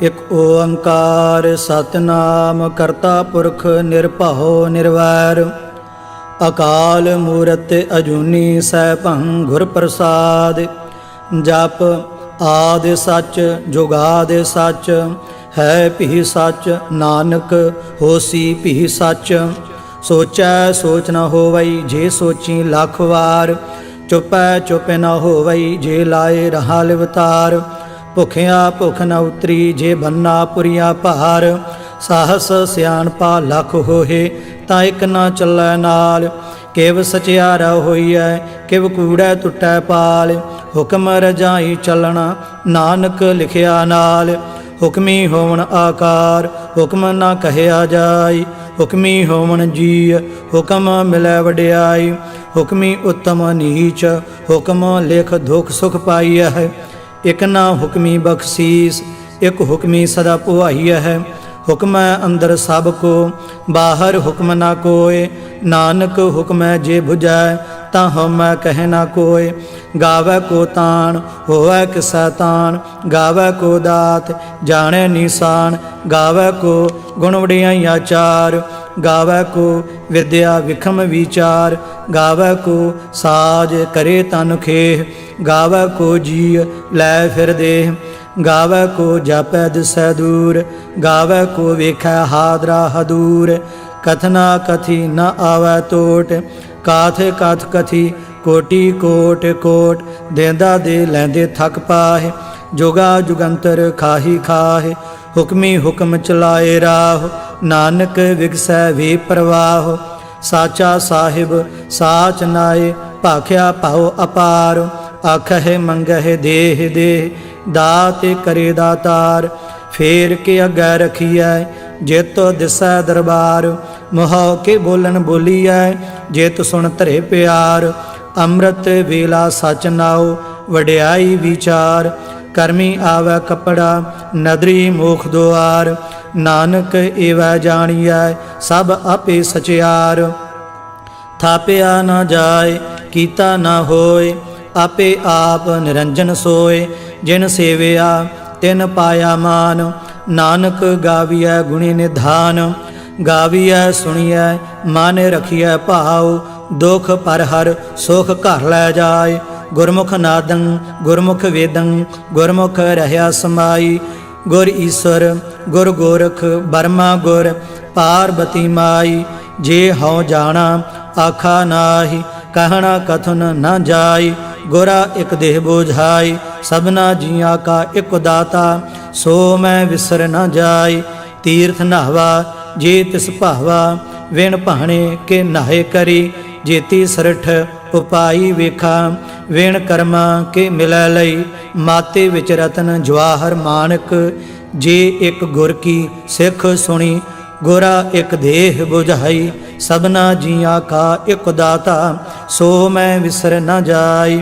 ਇਕ ਓੰਕਾਰ ਸਤਨਾਮ ਕਰਤਾ ਪੁਰਖ ਨਿਰਭਉ ਨਿਰਵੈਰ ਅਕਾਲ ਮੂਰਤ ਅਜੂਨੀ ਸੈਭੰ ਗੁਰ ਪ੍ਰਸਾਦ। ਜਪ ਆਦਿ ਸੱਚ ਜੁਗਾਦਿ ਸੱਚ ਹੈ ਭੀ ਸੱਚ ਨਾਨਕ ਹੋਸੀ ਭੀ ਸੱਚ। ਸੋਚੈ ਸੋਚ ਨ ਹੋਵਈ ਜੇ ਸੋਚੀ ਲੱਖ ਵਾਰ ਚੁਪੈ ਚੁਪ ਨ ਹੋਵਈ ਜੇ ਲਾਏ ਰਹਾ ਲਿਵਤਾਰ। ਭੁਖਿਆ ਭੁਖ ਨ ਉਤਰੀ ਜੇ ਬੰਨਾ ਪੁਰੀਆ ਭਾਰ ਸਾਹਸ ਸਿਆਣਪਾ ਲੱਖ ਹੋਏ ਤਾਂ ਇੱਕ ਨਾ ਚੱਲੈ ਨਾਲ। ਕਿਵ ਸਚਿਆਰਾ ਹੋਈਐ ਕਿਵ ਕੂੜੈ ਟੁੱਟੈ ਪਾਲ ਹੁਕਮ ਰਜਾਈ ਚੱਲਣਾ ਨਾਨਕ ਲਿਖਿਆ ਨਾਲ। ਹੁਕਮੀ ਹੋਵਣ ਆਕਾਰ ਹੁਕਮ ਨਾ ਕਹਿਆ ਜਾਈ ਹੁਕਮੀ ਹੋਵਣ ਜੀ ਹੁਕਮ ਮਿਲੈ ਵਡਿਆਈ। ਹੁਕਮੀ ਉਤਮ ਨੀਚ ਹੁਕਮ ਲਿਖ ਦੁਖ ਸੁਖ ਪਾਈਐ ਹੈ। ਇਕ ਨਾ ਹੁਕਮੀ ਬਖਸ਼ੀਸ ਇਕ ਹੁਕਮੀ ਸਦਾ ਪੁਆਈਐ ਹੈ। ਹੁਕਮੈ ਅੰਦਰ ਸਭ ਕੋ ਬਾਹਰ ਹੁਕਮ ਨਾ ਕੋਇ ਨਾਨਕ ਹੁਕਮੈ ਜੇ ਬੁਝੈ ਤਾਂ ਹਉਮੈ ਕਹਿ ਨਾ ਕੋਇ। ਗਾਵੈ ਕੋ ਤਾਣ ਹੋਵੈ ਕਿਸੈ ਤਾਣ ਗਾਵੈ ਕੋ ਦਾਤ ਜਾਣੈ ਨਿਸ਼ਾਨ। ਗਾਵੈ ਕੋ ਗੁਣ ਵਡਿਆਈਆਂ ਚਾਰ ਗਾਵੈ ਕੋ ਵਿਦਿਆ ਵਿਖਮ ਵਿਚਾਰ। ਗਾਵੈ ਕੋ ਸਾਜ ਕਰੇ ਤਨ ਖੇਹ ਗਾਵੈ ਕੋ ਜੀ ਲੈ ਫਿਰ ਦੇਹ। ਗਾਵੈ ਕੋ ਜਾਪੈ ਦਿਸੈ ਦੂਰ ਗਾਵੈ ਕੋ ਵੇਖੈ ਹਾਦਰਾ ਹਦੂਰ। ਕਥਨਾ ਕਥੀ ਨ ਆਵੈ ਟੋਟ ਕਾਥ ਕਥ ਕਥੀ ਕੋਟੀ ਕੋਟ ਕੋਟ। ਦੇਂਦਾ ਦੇ ਲੈਂਦੇ ਥਕ ਪਾਹੇ ਜੁਗਾ ਜੁਗੰਤਰ ਖਾਹੀ ਖਾਹੇ। ਹੁਕਮੀ ਹੁਕਮ ਚਲਾਏ ਰਾਹ ਨਾਨਕ ਵਿਗਸੈ ਵੇ ਪ੍ਰਵਾਹ। ਸਾਚਾ ਸਾਹਿਬ ਸਾਚ ਨਾਏ ਭਾਖਿਆ ਭਾਉ ਅਪਾਰ। ਆਖਹਿ ਮੰਗਹਿ ਦੇਹ ਦੇਹ ਦਾਤ ਕਰੇ ਦਾਤਾਰ। ਫੇਰ ਕੇ ਅੱਗੇ ਰਖੀਐ ਜਿਤ ਦਿਸੈ ਦਰਬਾਰ। ਮੁਹਉ ਕੇ ਬੋਲਣ ਬੋਲੀਐ ਜਿਤ ਸੁਣ ਧਰੇ ਪਿਆਰ। ਅੰਮ੍ਰਿਤ ਵੇਲਾ ਸਚ ਨਾਉ ਵਡਿਆਈ ਵਿਚਾਰ। ਕਰਮੀ ਆਵੈ ਕਪੜਾ ਨਦਰੀ ਮੋਖ ਦੁਆਰ। ਨਾਨਕ ਏਵੈ ਜਾਣੀਐ ਸਭ ਆਪੇ ਸਚਿਆਰ। ਥਾਪਿਆ ਨਾ ਜਾਏ ਕੀਤਾ ਨਾ ਹੋਏ ਆਪੇ ਆਪ ਨਿਰੰਜਨ ਸੋਏ। ਜਿਨ ਸੇਵਿਆ ਤਿਨ ਪਾਇਆ ਮਾਨ ਨਾਨਕ ਗਾਵੀਐ ਗੁਣੀ ਨਿਧਾਨ। ਗਾਵੀਐ ਸੁਣੀਐ ਮਨ ਰਖੀਐ ਭਾਉ ਦੁਖ ਪਰ ਹਰ ਸੁਖ ਘਰ ਲੈ ਜਾਏ। ਗੁਰਮੁਖ ਨਾਦੰ ਗੁਰਮੁਖ ਵੇਦੰ ਗੁਰਮੁਖ ਰਹਿਆ ਸਮਾਈ। ਗੁਰ ਈਸ਼ਵਰ ਗੁਰ ਗੋਰਖ ਬਰਮਾ ਗੁਰ ਪਾਰਬਤੀ ਮਾਈ। ਜੇ ਹਉ ਜਾਣਾ ਆਖਾ ਨਾਹੀ ਕਹਿਣਾ ਕਥਨ ਨ ਜਾਈ। ਗੁਰਾ ਇਕ ਦੇਹ ਬੋਝਾਈ ਸਭਨਾ ਜੀਆਂ ਕਾ ਇਕ ਦਾਤਾ ਸੋ ਮੈਂ ਵਿਸਰ ਨ ਜਾਈ। ਤੀਰਥ ਨਹਾਵਾ ਜੇ ਤਿਸ ਭਾਵਾ ਵਿਣ ਭਾਣੇ ਕੇ ਨਾਹੇ ਕਰੀ। ਜੇਤੀ ਸਰਠ ਉਪਾਈ ਵੇਖਾ ਵਿਣ ਕਰਮਾ ਕੇ ਮਿਲੈ ਲਈ। ਮਾਤੇ ਵਿੱਚ ਰਤਨ ਜਵਾਹਰ ਮਾਨਕ ਜੇ ਇਕ ਗੁਰ ਕੀ ਸਿੱਖ ਸੁਣੀ। ਗੁਰਾ ਇਕ ਦੇਹ ਬੁਝਾਈ ਸਭਨਾ ਜੀਆਂ ਕਾ ਇਕ ਦਾਤਾ ਸੋ ਮੈਂ ਵਿਸਰ ਨ ਜਾਈ।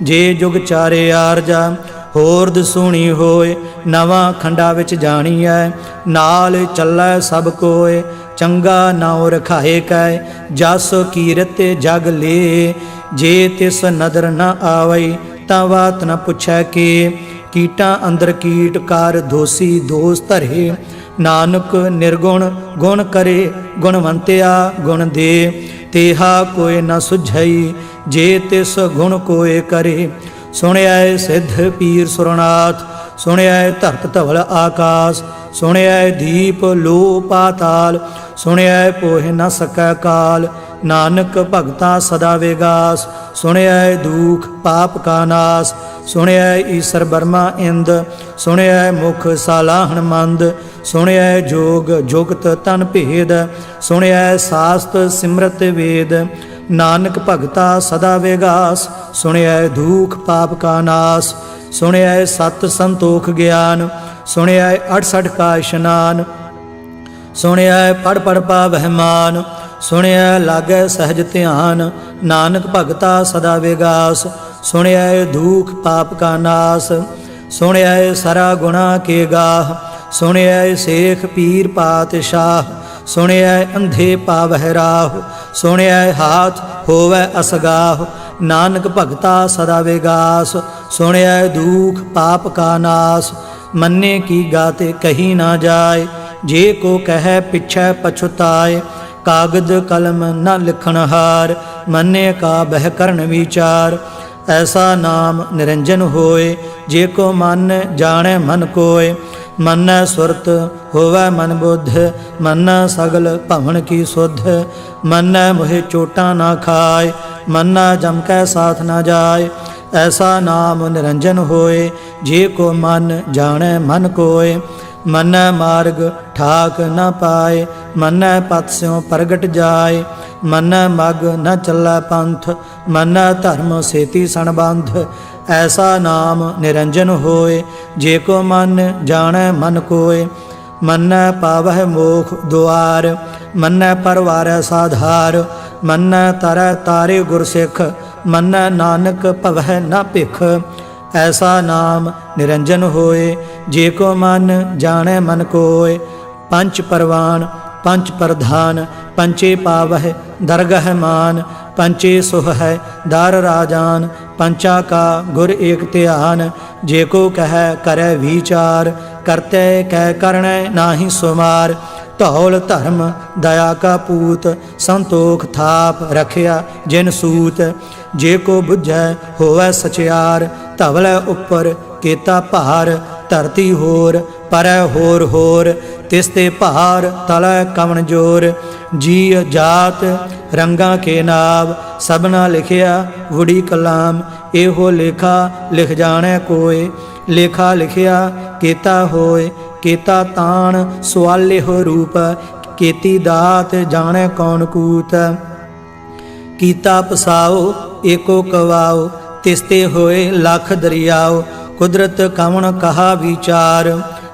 ਜੇ ਜੁਗ ਚਾਰੇ ਆਰਜਾ ਹੋਰ ਦਸੂਣੀ ਹੋਏ ਨਵਾਂ ਖੰਡਾ ਵਿੱਚ ਜਾਣੀਐ ਨਾਲ ਚੱਲੈ ਸਭ ਕੋਏ। ਚੰਗਾ ਨਾਉ ਰਖਾਏ ਕੈ ਜਸ ਕੀਰਤ ਜਗ ਲੇ। ਜੇ ਤਿਸ ਨਦਰ ਨ ਆਵਈ ਤਾਂ ਬਾਤ ਨ ਪੁੱਛੈ ਕੇ। ਕੀਟਾਂ ਅੰਦਰ ਕੀਟ ਕਰ ਦੋਸੀ ਦੋਸ ਧਰੇ ਨਾਨਕ ਨਿਰਗੁਣ ਗੁਣ ਕਰੇ ਗੁਣਵੰਤਿਆ ਗੁਣ ਦੇ। ਤੇਹਾ ਕੋਇ ਨ ਸੁਝਈ ਜੇ ਤਿਸ ਗੁਣ ਕੋਇ ਕਰੇ। ਸੁਣਿਐ ਸਿੱਧ ਪੀਰ ਸੁਰਨਾਥ ਸੁਣਿਐ ਧਰਤ ਧਵਲ ਆਕਾਸ। ਸੁਣਿਐ ਦੀਪ ਲੋ ਪਾਤਾਲ ਸੁਣਿਐ ਪੋਹਿ ਨ ਸਕੈ ਕਾਲ। ਨਾਨਕ ਭਗਤਾ ਸਦਾ ਵਿਗਾਸ ਸੁਣਿਐ ਦੂਖ ਪਾਪ ਕਾ ਨਾਸ। ਸੁਣਿਐ ਈਸਰ ਬਰਮਾ ਇੰਦ ਸੁਣਿਐ ਮੁਖ ਸਾਲਾਹਣ ਮੰਦ। ਸੁਣਿਐ ਜੋਗ ਜੁਗਤ ਤਨ ਭੇਦ ਸੁਣਿਐ ਸਾਸਤ ਸਿਮਰਤ ਵੇਦ। ਨਾਨਕ ਭਗਤਾ ਸਦਾ ਵਿਗਾਸ ਸੁਣਿਐ ਦੂਖ ਪਾਪ ਕਾ ਨਾਸ। ਸੁਣਿਐ ਸਤ ਸੰਤੋਖ ਗਿਆਨ ਸੁਣਿਐ 68 ਕਾ ਇਸ਼ਨਾਨ। ਸੁਣਿਐ ਪੜ ਪੜ ਪਾਵਹਿ ਮਾਨ ਸੁਣਿਐ ਲਾਗੈ ਸਹਿਜ ਧਿਆਨ। ਨਾਨਕ ਭਗਤਾ ਸਦਾ ਵਿਗਾਸ ਸੁਣਿਐ ਦੂਖ ਪਾਪ ਕਾ ਨਾਸ। ਸੁਣਿਐ ਸਰਾ ਗੁਣਾ ਕੇ ਗਾਹ ਸੁਣਿਐ ਸੇਖ ਪੀਰ ਪਾਤਸ਼ਾਹ। ਸੁਣਿਐ ਅੰਧੇ ਪਾਵਹਿ ਰਾਹ ਸੁਣਿਐ ਹਾਥ ਹੋਵੈ ਅਸਗਾਹ। ਨਾਨਕ ਭਗਤਾ ਸਦਾ ਵਿਗਾਸ ਸੁਣਿਐ ਦੂਖ ਪਾਪ ਕਾ ਨਾਸ। मन्ने की गाते कही ना जाए, जे को कह पिछै पछुताए। कागद कलम न लिखन हार, मन्ने का बह करन विचार। ऐसा नाम निरंजन होए, जे को मन जाने मन कोय। मन सुरत होवै मन बुद्ध, मन सगल भवन की सुध। मन मोहे चोटा ना खाए, मन जम कै साथ ना जाए। ऐसा नाम निरंजन होए, जे को मन जाने मन कोय। मन मार्ग ठाक न पाए, मन पथ स्यों प्रगट जाए। मन मग न चलै पंथ, मन धर्म सेती सणबंध। ऐसा नाम निरंजन होए, जे को मन जाने मन कोय। मन पावह मोख द्वार, मन परवारै साधार। मन तरह तारे गुरसिख, मन नानक भवह न भिख। ऐसा नाम निरंजन होए, जे को मन जाने मन कोय। पंच परवान पंच प्रधान, पंचे पावह दरगह मान। पंचे सुह है दार राजान, पंचा का गुर एक ध्यान। जे को कह करे विचार, करते कह करने नाहि सुमार। धौल धर्म दया का पूत, संतोख थाप रखिया जिन सूत। जे को बुझै होवै सचियार, धवलै उपर केता भार। धरती होर परै होर होर, तिसते भार तलै कवन जोर। जी जात रंगा के नाव, सबना लिखिया वुड़ी कलाम। एहो लेखा लिख जाने कोय, लेखा लिखिया केता होय। केता तान सुआले हो रूप, केती दात जाने कौन कूत। कीता पसाओ एको कवाओ, तिसते होए लख दरियाओ। कुदरत कवन कहा विचार,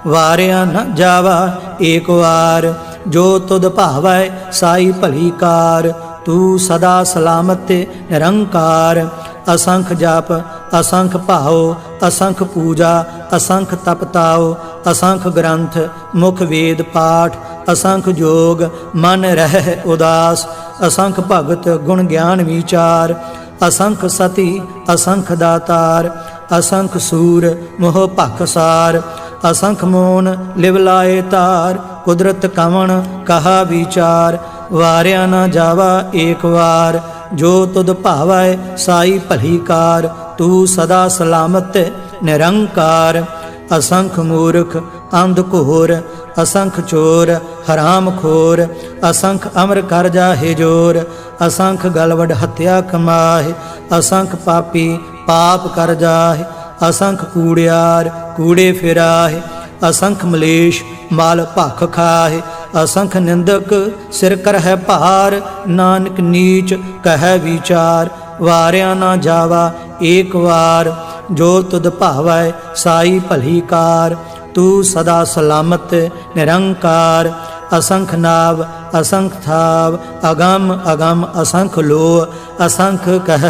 वारिया न जावा एक वार। जो तुद भावै साई भली कार, तू सदा सलामत निरंकार। असंख जप असंख भाओ, असंख पूजा असंख तपताओ। असंख ग्रंथ मुख वेद पाठ, असंख जोग मन रह उदास। असंख भगत गुण ज्ञान विचार, असंख सती असंख दातार। असंख सूर मोह भखसार, असंख मोन लिवलाए तार। कुदरत कवन कहा विचार, वारिया न जावा एक वार। जो तुद भावै साई भली कार, तू सदा सलामत निरंकार। असंख मूर्ख अंध घोर, असंख चोर हराम खोर। असंख अमर कर जाहे जोर, असंख गलवड हत्या कमाहे। असंख पापी पाप कर जाहे, असंख कूड़ियार कूड़े फिराहे। असंख मलेश माल भख खाहे, असंख निंदक सिर करह भार। नानक नीच कह विचार, वारिया ना जावा एक वार। जो तुद भावै साई भली कार, तू सदा सलामत निरंकार। असंख नाव असंख थाव, अगम अगम असंख लो। असंख कह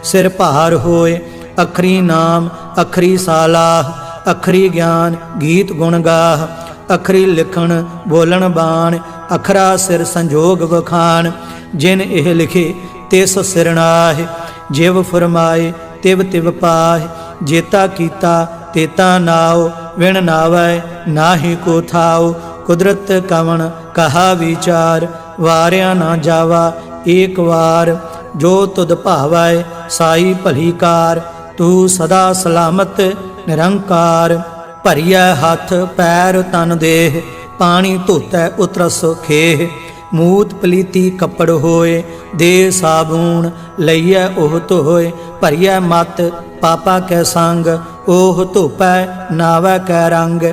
सिर भार होए, अखरी नाम अखरी सालाह। अखरी ज्ञान गीत गुण गाह, अखरी लिखण बोलन बाण। अखरा सिर संजोग वखान, जिन एह लिखे तिस सिर नाहि। जिव फरमाए तिव तिव पाहि, जेता कीता तेता नाओ। विण नावै नाहि को थाओ, कुदरत कवन कहा विचार। वारिया ना जावा एक वार, जो तुद भावै साई भली कार। तू सदा सलामत निरंकार। भरिया हाथ पैर तन देह, पानी धोतै उतरस खेह। मूत पलीती कपड़ होए, दे साबून लईयै ओह धोए। भरिया मत पापा कै संग, ओह धोपै नावै कै रंग।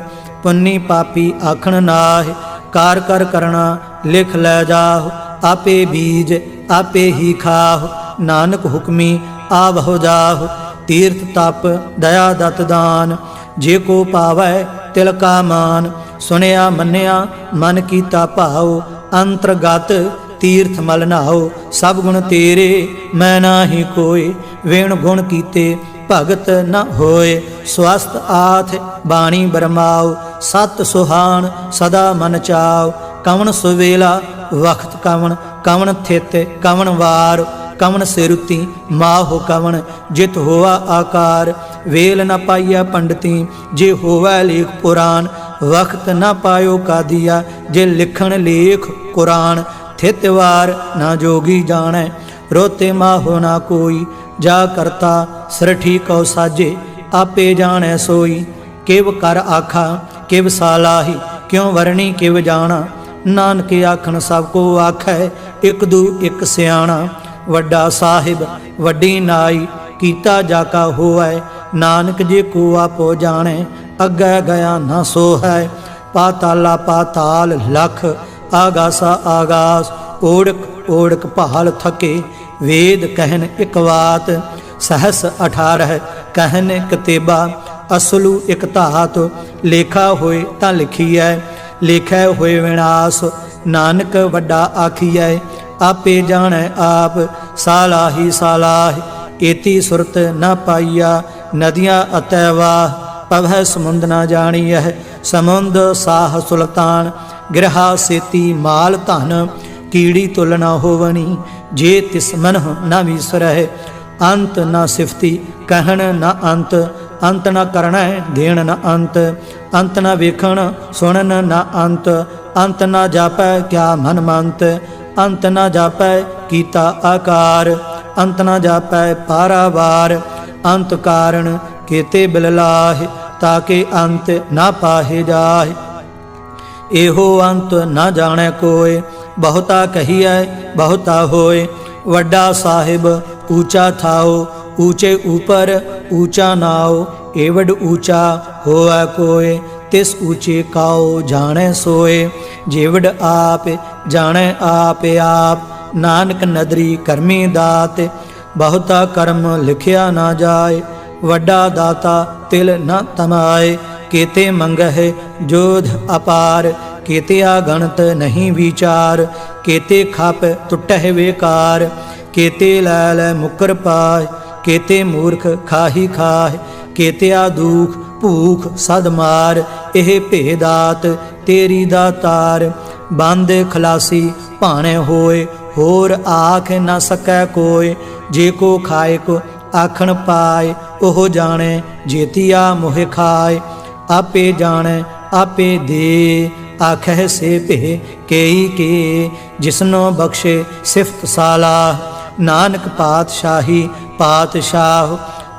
पुन्नी पापी आखण नाहि, कार कर करना लिख लै जाहो। आपे बीज आपे ही खाहो, नानक हुक्मी आवहो जाहो। तीर्थ तप दया दत दान, जे को पावै तिल का मान। सुनिया मन्निया मन कीता भाओ, अंतर्गत तीर्थ मल नहाओ। सब गुण तेरे मैं नाहि कोय, वेण गुण कीते भगत न होए। स्वस्थ आथ बाणी बरमाओ, सत सुहान सदा मन चाओ। कवन सुवेला वक्त कवन, कवन थित कवन वार। कवन सिरुति माहो कवन, जित होआ आकार। वेल न पाइया पंडिती जे होवै लेख पुराण। वक्त न पायो कादिया जे लिखण लेख कुरान। थितवार न जोगी जानै रोते माहो ना कोई। जा करता सरठी कौ साजे आपे जानै सोई। किव कर आखा किव सालाही क्यों वरणी किव जाना। नानक आखन सब को आखै एक दू एक सियाणा। वड्डा साहिब वड्डी नाई कीता जाका होवै। नानक जे को आपो जाने अग्गै गया न सो है। पाताला पाताल लख आगासा आगास। ओढ़क ओढ़क भाल थके वेद कहन इक बात। सहस 18 कहन कतेबा असलू इक धात। लेखा होए तां लिखीਐ लेखै होए विनाश। नानक वड्डा आखीਐ आपे जानै आप। सालाही सालाह एती सुरत न पाइया। नदियाँ अतैवाह पवै समुंद न जानियह। समुंद साह सुल्तान गिरहा सेती माल धन। कीड़ी तुल न होवनी जे तिस मनह न विसरह। अंत न सिफती कहन न अंत। अंत न करण देण न अंत। अंत न वेखण सुनन न अंत। अंत न जापै क्या मन मंत। अंत न जापै कीता आकार। अंत न जापै पारावार। अंत कारण केते बिललाह ताके अंत न पाहे जाहे। एहो अंत न जाने कोय बहुता कहिए बहुता होय। वड्डा साहिब ऊंचा थाओ ऊंचे ऊपर ऊंचा नाओ। एवड ऊंचा होवै कोय तिस ऊंचे काओ जाने सोए। जेवड आप जाने आप आप नानक नदरी करमी दात। बहुता कर्म लिखिया ना जाए वड्डा दाता तिल न तमाए। केते मंगह जोध अपार केते आगणत नहीं विचार। केते खाप टुटह बेकार केते लैल मुकर पाए। केते मूर्ख खाही खाह केतिया दुख भूख सद मार। एह भेदात तेरी दातार। बंद खलासी भाणे होए होर आख न सकै कोय। जे को खाए को आखण पाए ओह जाने जेतिया मोह खाए। आपे जाने आपे दे आखह से भे केई के। जिसनो बख्शे सिफत सालाह नानक पातशाही पातशाह।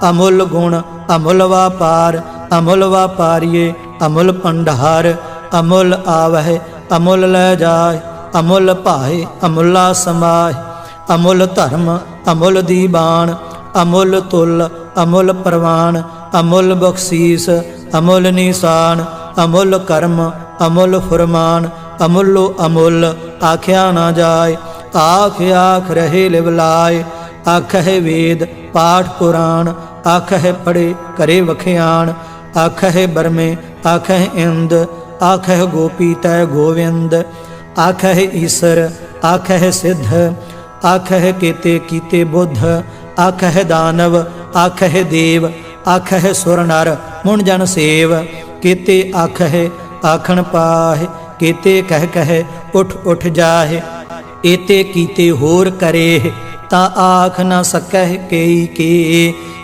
अमुल गुण अमुल वापार अमुल वापारिये अमुल भंडार। अमुल आवह अमुल लै जाय अमुल भाए अमुला समाय। अमुल धर्म अमुल दीवान अमुल तुल अमुल प्रवान। अमुल बख्शीस अमुल निशान अमुल कर्म अमुल फुरमान। अमुलो अमुल आख्या ना जाय आख आख रहे लिवलाय। आखह वेद पाठ पुराण आखह पढ़े करे वखियान। आखह बरमे आखह इंद आखह गोपी तय गोविंद। आखह ईसर आखह सिद्ध आखह केते कीते बुद्ध। आखह दानव आखह देव आखह सुर नर मुन जन सेव। केते आखह आखण पाह केते कह उठ उठ जाहे। एते कीते होर करे ता आख न सकह केई के।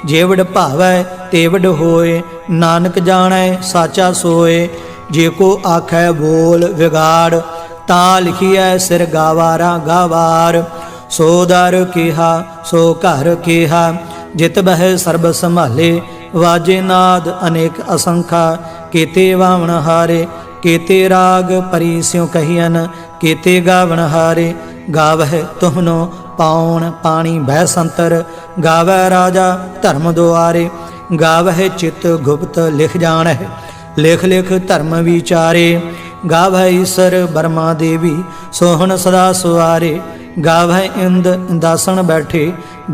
जेवड भावै तेवड होए नानक जानै साचा सोए। जे को आखै बोल विगाड़ ता लिखिए सिर गावारा गावार। सो दर केहा सो घर केहा जित बह सर्ब संभाले। वाजे नाद अनेक असंखा केते वावण हारे। केते राग परी स्यों कहियन केते गावण हारे। गावह तुहनो पाउन पानी बह संतर। गावह राजा धर्म दुआरे। गावह चित गुप्त लिख जानह लिख लिख धर्म विचारे। गावह ईसर बर्मा देवी सोहन सदा सुआरे। गावह इंद दासन बैठे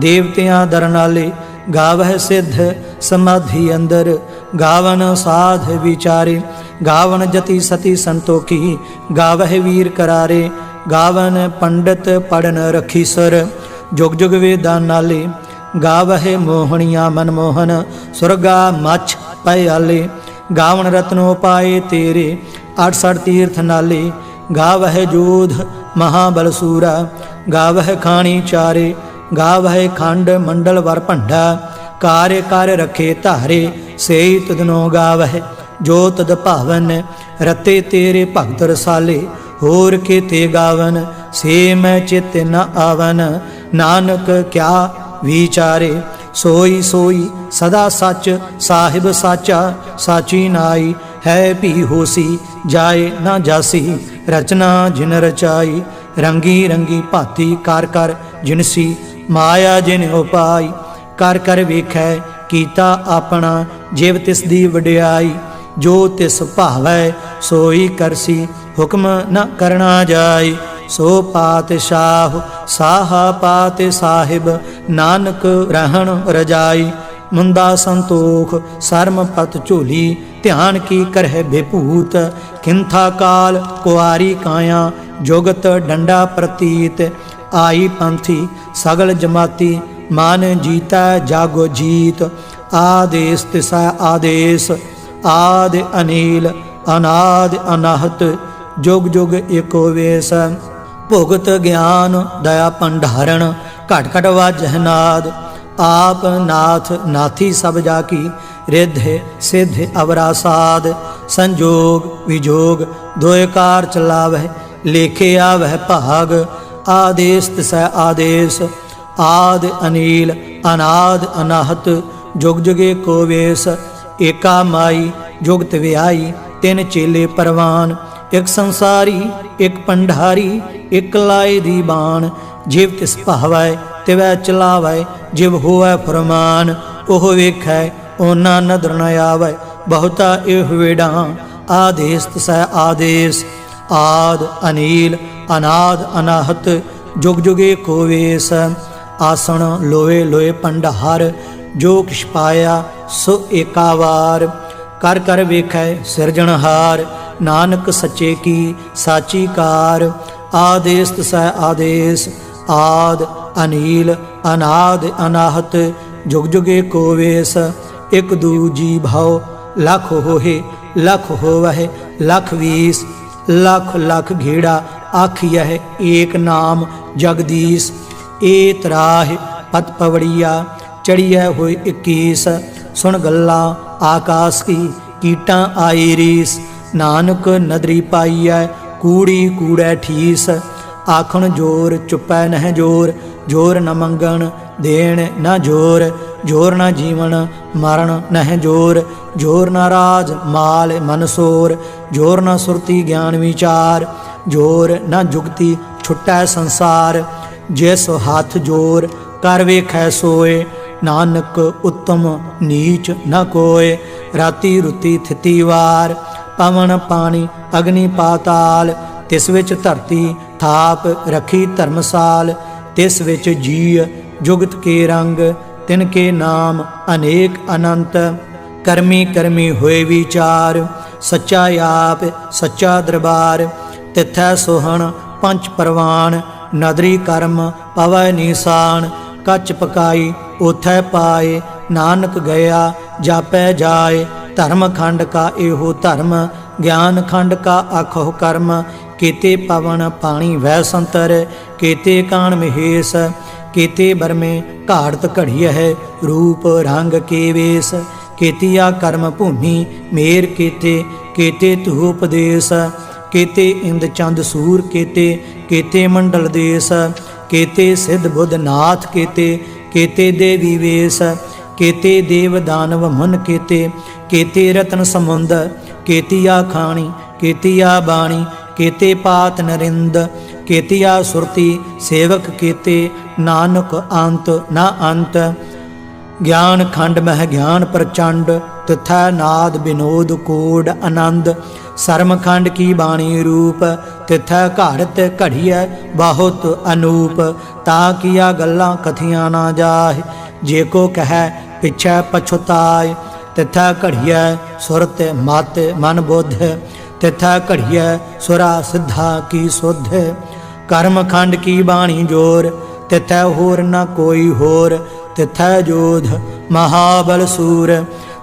देवतियां दरनाले। गावह सिद्ध समाधि अंदर गावन साध विचारे। गावन जति सती संतोखी गावह वीर करारे। गावन पंडित पढ़न रखी सर जुग जुग वेदा नाले। गावह मोहनिया मनमोहन सुरगा मछ पयाले। गावन रत्नो पाए तेरे 68 तीर्थ नाले। गावह जोध महाबलसूरा गावह खाणी चारे। गावह खंड मंडल वर भंडा कार्य कर रखे धारे सेई तुधनो गावह जो तद भावन रते तेरे भगत रसाले होर के ते गावन से मैं चित न आवन नानक क्या विचारे सोई सोई सदा सच साहिब साचा साची नाई है भी होसी जाए ना जासी रचना जिन रचाई रंगी रंगी भाती कर कर जिनसी माया जिन उपाई कर कर वेखै कीता अपना जिव तिस दी वडियाई जो तिस भावै सोई करसी हुक्म न करना जाय सो पातशाह साहा पात साहिब नानक रहन रजाई मुंदा संतोख सरम पत झोली ध्यान की करह बेभूत किंथा काल कुआरी काया जुगत डंडा प्रतीत आई पंथी सगल जमाती मान जीता जागो जीत आदेश तिसा आदेश आदि अनिल अनादि अनाहत जुग जुग एको वेश भुगत ज्ञान दया भंडारण घट घट वाजह नाद आप नाथ नाथी सब जाकी रिद्धि सिद्धि अवरा साध संजोग विजोग दोयकार चलावह लेखे आवह भाग आदेश तिसै आदेश आदि अनिल अनाद अनाहत जुग जुगे को वेश एका माई जुगत व्याई तिन चेले परवान एक संसारी एक पंडारी एक लाए दी बाण जिव तिस भावै तिवै चलावै जिव होवै फरमान ओह वेखै ओना नदर न आवै बहुता एह वेड़ा आदेश तिसै आदेश आद अनिल अनाद अनाहत जुग जुगे को वेश आसन लोए लोए पंडार जो किछ पाया सो एका वार कर कर वेखै सिरजनहार नानक सच्चे की साची कार आदेश तिसै आदेश आद अनिल अनाद अनाहत जुग जुगे को वेश एक दूजी भाव लख होहे लख होवह लख वीस लख लख घेड़ा आखियह एक नाम जगदीश ए तराह पत पवड़िया चढ़िया हुए 21 सुन गल्ला आकाश की कीटा आई रीस नानक नदरी पाईऐ कूड़ी कूड़ै ठीस आखण जोर चुपै नह जोर जोर न मंगण देण न जोर जोर न जीवन मरण नह जोर जोर न राज माल मनसोर जोर न सुरती ज्ञान विचार जोर न जुगती छुटै संसार जिस हाथ जोर कर वेखै सोए नानक उत्तम नीच न कोय राती रुती थिति वार पवन पानी अग्नि पाताल तिस विच धरती थाप रखी धर्मसाल तिस विच जीय जुगत के रंग तिनके नाम अनेक अनंत करमी करमी होए विचार सच्चा आप सच्चा दरबार तिथै सोहन पंच परवान नदरी कर्म पवै निशान कच पकाई ओथै पाए नानक गया जापै जाए धर्म खंड का एहो धर्म ज्ञान खंड का आखो कर्म केते पवन पानी वह संतर केते कान महेश केते बरमे घाड़त घड़िय है रूप रंग के वेश केतिया कर्म भूमि मेर केते केते धूपदेश केते इंद चंद सूर केते केते मंडल देश केते सिद्ध बुद्ध नाथ केते केते देवी वेश केते देव दानव मन केते केते रतन समुंद केतिया खाणी केतिया बाणी केते पात नरिंद केतिया सुरती सेवक केते नानक अंत न अंत ज्ञान खंड मह ज्ञान प्रचंड तथा नाद विनोद कोड आनंद सरमखंड की बाणी रूप तिथै घाड़त घड़िय बहुत अनूप ता किया गल्लां कथियां ना जाए जे को कह पिछै पछुताय तिथै घड़िय सुरत मत मन बुद्ध तिथै घड़िय सुरा सिद्धा की सुध कर्म खंड की बाणी जोर तिथै होर न कोई होर तिथै जोध महाबल सूर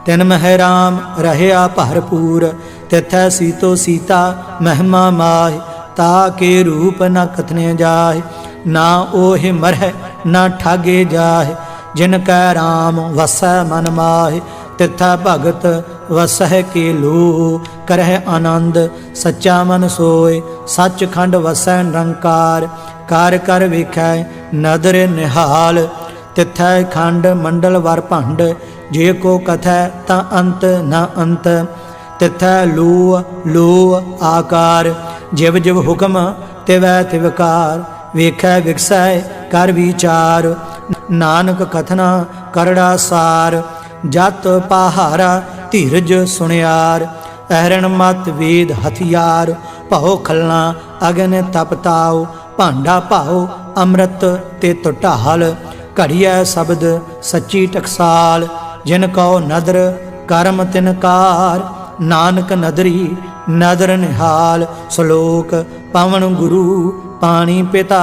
तिन मह राम रहया भरपूर तिथै सीतो सीता महिमा माह ताके रूप न कथने जाए ना ओह मरह न ठागे जाए जिन कै राम वसै मन माहि, तिथै भगत वसह के लूह। करह आनंद सच्चा मन सोय, सचखंड वसै निरंकार। कार कर वेखै नदर निहाल, तिथै खंड मंडल वर भंड। जे को कथै ता अंत न अंत, तिथै लूह लूह आकार। जिव जिव हुक्म तिवै तिवकार, वेखै विकसै कर विचार। नानक कथना करड़ा सार, जत पहारा धीरज सुनियार। अहरण मत वेद हथियार, भाओ खलना अगन तपताओ। भांडा भाओ अमृत तित ढाल, घड़िया शब्द सच्ची टकसाल। जिन कौ नदर कर्म तिनकार, नानक नदरी नदर निहाल। श्लोक पवन गुरु पानी पिता,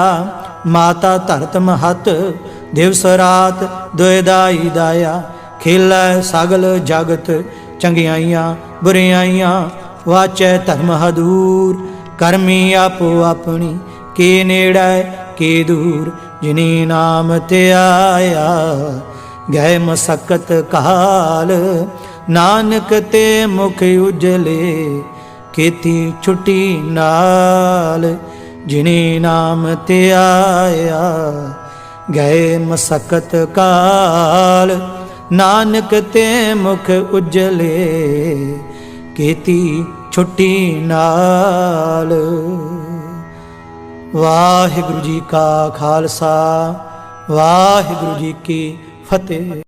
माता धरत महत। दिवस रात दुयदाई दाया, खेलै सगल जगत। चंगियाइयां बुरियाइयां वाचै धर्म हदूर। करमी आपो अपनी के नेड़ै के दूर। जिनी नाम ते आया गए मसकत काल, नानक ते मुख उजले खेती छुट्टी नाल। जिनी नाम ते आया गए मसकत काल, नानक ते मुख उजले खेती छुट्टी नाल। वाहिगुरु जी का खालसा, वाहिगुरु जी की फतेह।